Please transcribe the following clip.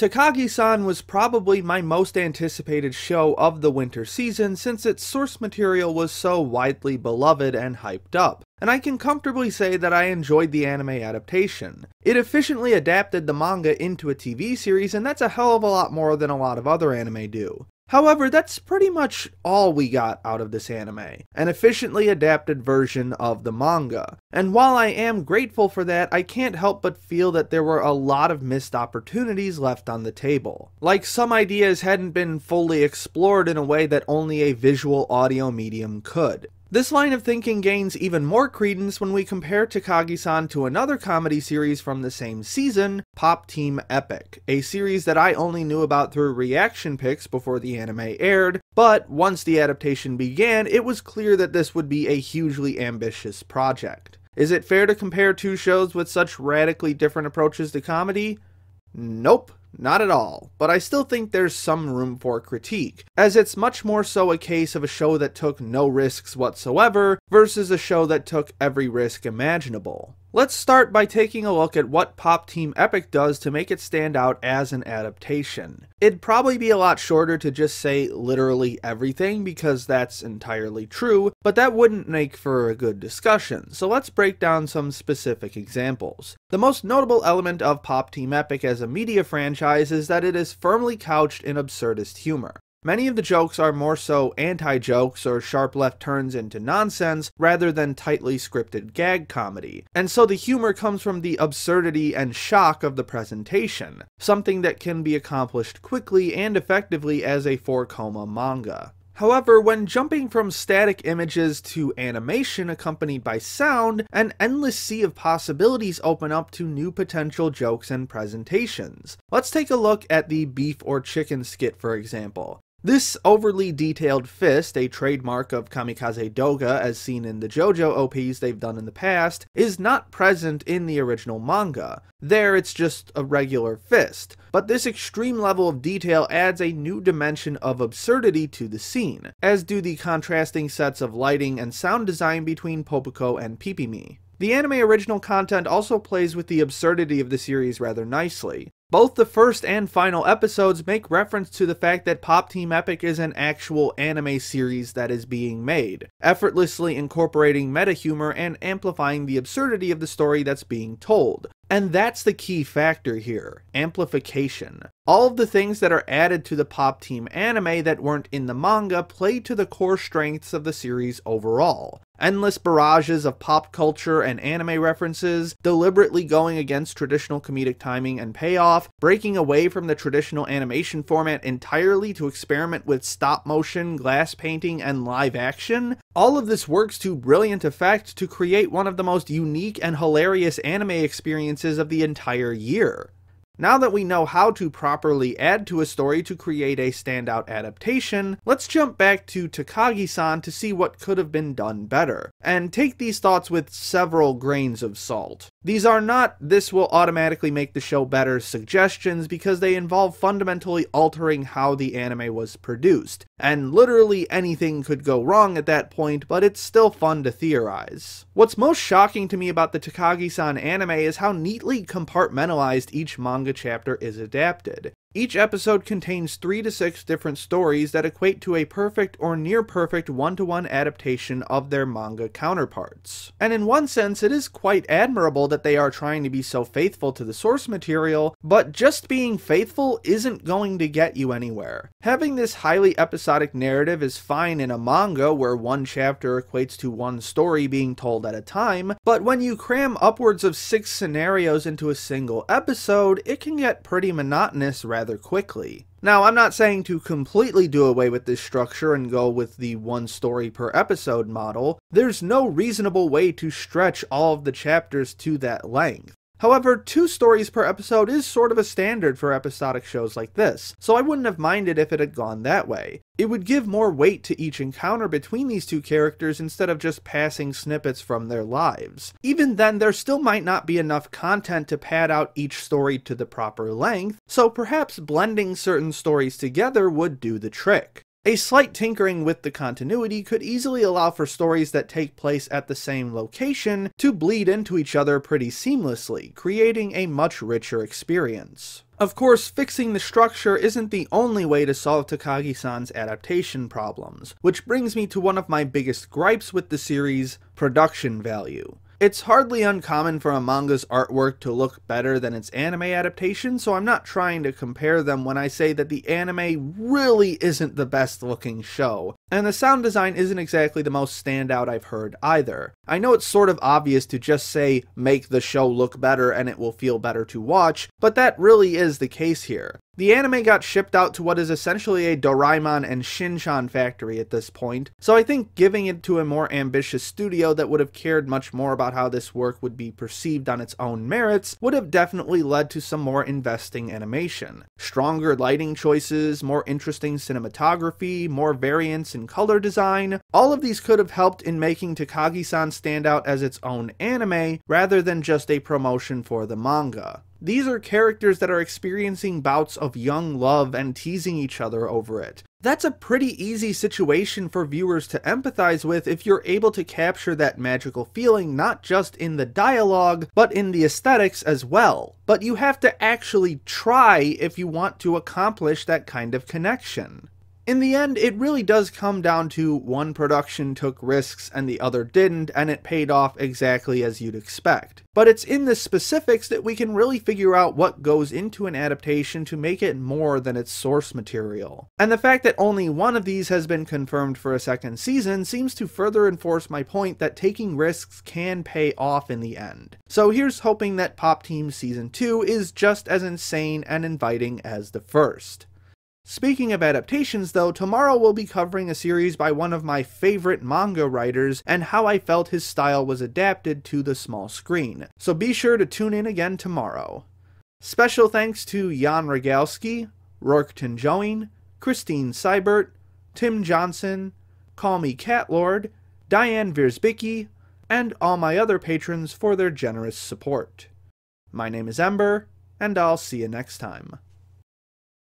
Takagi-san was probably my most anticipated show of the winter season since its source material was so widely beloved and hyped up, and I can comfortably say that I enjoyed the anime adaptation. It efficiently adapted the manga into a TV series, and that's a hell of a lot more than a lot of other anime do. However, that's pretty much all we got out of this anime, an efficiently adapted version of the manga. And while I am grateful for that, I can't help but feel that there were a lot of missed opportunities left on the table. Like some ideas hadn't been fully explored in a way that only a visual audio medium could. This line of thinking gains even more credence when we compare Takagi-san to another comedy series from the same season, Pop Team Epic, a series that I only knew about through reaction pics before the anime aired, but once the adaptation began, it was clear that this would be a hugely ambitious project. Is it fair to compare two shows with such radically different approaches to comedy? Nope. Not at all, but I still think there's some room for critique, as it's much more so a case of a show that took no risks whatsoever versus a show that took every risk imaginable. Let's start by taking a look at what Pop Team Epic does to make it stand out as an adaptation. It'd probably be a lot shorter to just say literally everything because that's entirely true, but that wouldn't make for a good discussion, so let's break down some specific examples. The most notable element of Pop Team Epic as a media franchise is that it is firmly couched in absurdist humor. Many of the jokes are more so anti-jokes or sharp left turns into nonsense rather than tightly scripted gag comedy, and so the humor comes from the absurdity and shock of the presentation, something that can be accomplished quickly and effectively as a 4-koma manga. However, when jumping from static images to animation accompanied by sound, an endless sea of possibilities open up to new potential jokes and presentations. Let's take a look at the beef or chicken skit, for example. This overly detailed fist, a trademark of Kamikaze Doga as seen in the JoJo OPs they've done in the past, is not present in the original manga. There it's just a regular fist, but this extreme level of detail adds a new dimension of absurdity to the scene, as do the contrasting sets of lighting and sound design between Popuko and Pipimi. The anime original content also plays with the absurdity of the series rather nicely. Both the first and final episodes make reference to the fact that Pop Team Epic is an actual anime series that is being made, effortlessly incorporating meta-humor and amplifying the absurdity of the story that's being told. And that's the key factor here, amplification. All of the things that are added to the Pop Team anime that weren't in the manga play to the core strengths of the series overall. Endless barrages of pop culture and anime references, deliberately going against traditional comedic timing and payoff, breaking away from the traditional animation format entirely to experiment with stop motion, glass painting, and live action. All of this works to brilliant effect to create one of the most unique and hilarious anime experiences of the entire year. Now that we know how to properly add to a story to create a standout adaptation, let's jump back to Takagi-san to see what could have been done better, and take these thoughts with several grains of salt. These are not "this will automatically make the show better" suggestions because they involve fundamentally altering how the anime was produced, and literally anything could go wrong at that point, but it's still fun to theorize. What's most shocking to me about the Takagi-san anime is how neatly compartmentalized each manga chapter is adapted. Each episode contains 3 to 6 different stories that equate to a perfect or near perfect one-to-one adaptation of their manga counterparts. And in one sense, it is quite admirable that they are trying to be so faithful to the source material, but just being faithful isn't going to get you anywhere. Having this highly episodic narrative is fine in a manga where one chapter equates to one story being told at a time, but when you cram upwards of 6 scenarios into a single episode, it can get pretty monotonous rather quickly. Now, I'm not saying to completely do away with this structure and go with the one story per episode model. There's no reasonable way to stretch all of the chapters to that length. However, 2 stories per episode is sort of a standard for episodic shows like this, so I wouldn't have minded if it had gone that way. It would give more weight to each encounter between these 2 characters instead of just passing snippets from their lives. Even then, there still might not be enough content to pad out each story to the proper length, so perhaps blending certain stories together would do the trick. A slight tinkering with the continuity could easily allow for stories that take place at the same location to bleed into each other pretty seamlessly, creating a much richer experience. Of course, fixing the structure isn't the only way to solve Takagi-san's adaptation problems, which brings me to one of my biggest gripes with the series: production value. It's hardly uncommon for a manga's artwork to look better than its anime adaptation, so I'm not trying to compare them when I say that the anime really isn't the best looking show. And the sound design isn't exactly the most standout I've heard either. I know it's sort of obvious to just say, make the show look better and it will feel better to watch, but that really is the case here. The anime got shipped out to what is essentially a Doraemon and Shin-chan factory at this point, so I think giving it to a more ambitious studio that would have cared much more about how this work would be perceived on its own merits would have definitely led to some more investing animation. Stronger lighting choices, more interesting cinematography, more variance in color design, all of these could have helped in making Takagi-san stand out as its own anime, rather than just a promotion for the manga. These are characters that are experiencing bouts of young love and teasing each other over it. That's a pretty easy situation for viewers to empathize with if you're able to capture that magical feeling not just in the dialogue, but in the aesthetics as well. But you have to actually try if you want to accomplish that kind of connection. In the end, it really does come down to one production took risks and the other didn't, and it paid off exactly as you'd expect. But it's in the specifics that we can really figure out what goes into an adaptation to make it more than its source material. And the fact that only one of these has been confirmed for a second season seems to further enforce my point that taking risks can pay off in the end. So here's hoping that Pop Team Season 2 is just as insane and inviting as the first. Speaking of adaptations though, tomorrow we'll be covering a series by one of my favorite manga writers and how I felt his style was adapted to the small screen. So be sure to tune in again tomorrow. Special thanks to Jan Rogalski, Rourke Tenjoin, Christine Seibert, Tim Johnson, Call Me Catlord, Diane Wierzbicki, and all my other patrons for their generous support. My name is Ember, and I'll see you next time.